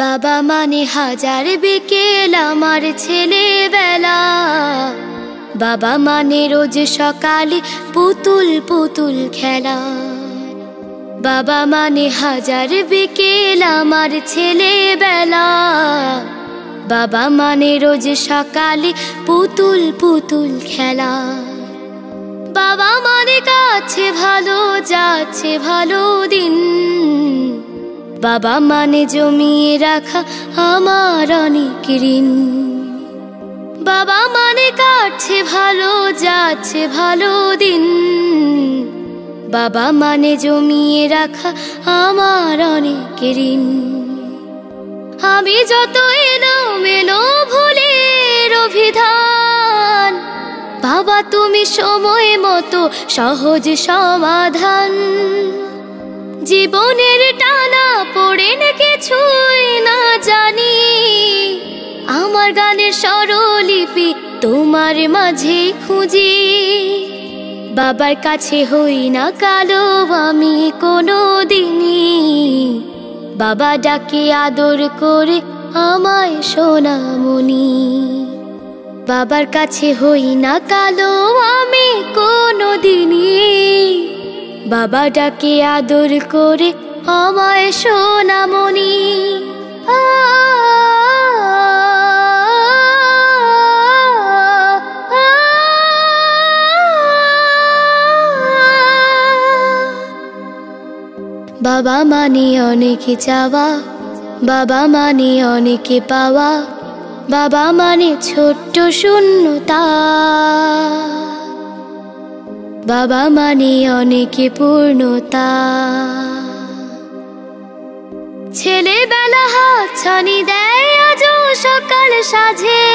বাবা মানে হাজার বিকেল আমার ছেলেবেলা। বাবা মানে রোজ সকালে পুতুল পুতুল খেলা। বাবা মানে হাজার বিকেল আমার ছেলেবেলা। বাবা মানে রোজ সকালে পুতুল পুতুল খেলা। বাবা মানে কাছে ভালো যাচ্ছে ভালো দিন। বাবা মানে জমিয়ে রাখা আমার অনেক ঋণ। বাবা মানে কাটছে ভালো যাচ্ছে ভালো দিন। বাবা মানে জমিয়ে রাখা আমার অনেক ঋণ। আমি যত এলোমেলো ভুলের অভিধান, বাবা তুমি সময় মতো সহজ সমাধান। জীবনের টানা পড়েন কিছুই না জানি, আমার গানের স্বরলিপি তোমার মাঝে খুঁজি। বাবার কাছে হই না কালো আমি কোনো দিনই, বাবা ডাকে আদর করে আমায় সোনামণি। বাবার কাছে হই না কালো আমি কোনো দিনই, বাবা ডাকে আদর করে আমায় সোনামণি। বাবা মানে অনেক চাওয়া, বাবা মানে অনেক পাওয়া। বাবা মানে ছোট্ট শূন্যতা, বাবা মানে অনেক পূর্ণতা। ছেলেবেলা হাতছানি দেয় আজও সকাল সাজে।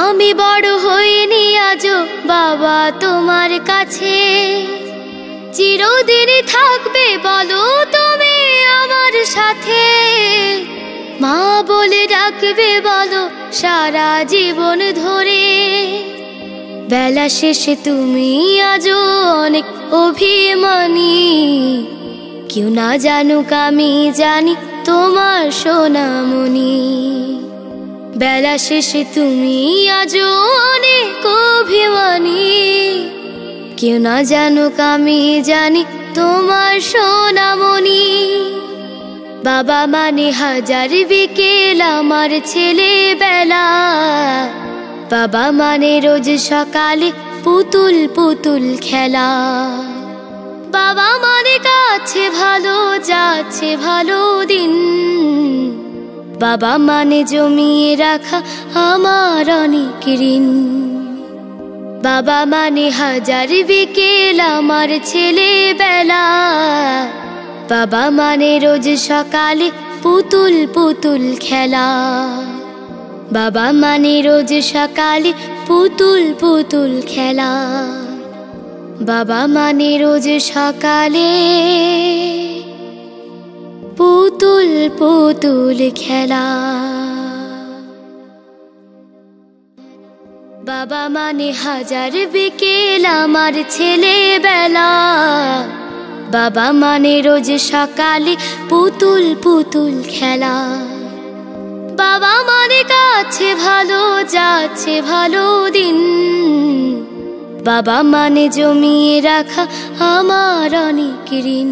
আমি বড় হইনি আজও বাবা তোমার কাছে। চিরদিনই থাকবে বলো তুমি আমার সাথে, মা বলে ডাকবে বলো সারা জীবন ধরে। বেলা শেষে তুমি আজও অনেক অভিমানী, কেউ না জানুক আমি জানি তোমার সোনামণি। বেলা শেষে তুমি আজও অনেক অভিমানী, কেউ না জানুক আমি জানি তোমার সোনামণি। বাবা মানে হাজার বিকেল আমার ছেলেবেলা। বাবা মানে রোজ সকালে পুতুল পুতুল খেলা। বাবা মানে কাছে ভালো যাচ্ছে ভালো দিন। বাবা মানে জমিয়ে রাখা আমার অনেক ঋণ। বাবা মানে হাজার বিকেল আমার ছেলেবেলা। বাবা মানে রোজ সকালে পুতুল পুতুল খেলা। বাবা মানে রোজ সকালে পুতুল পুতুল খেলা। বাবা মানে রোজ সকালে পুতুল পুতুল খেলা। বাবা মানে হাজার বিকেল আমার ছেলেবেলা। বাবা মানে রোজ সকালে পুতুল পুতুল খেলা। বাবা মানে কাছে ভালো যাচ্ছে ভালো দিন। বাবা মানে জমিয়ে রাখা আমার অনেক ঋণ।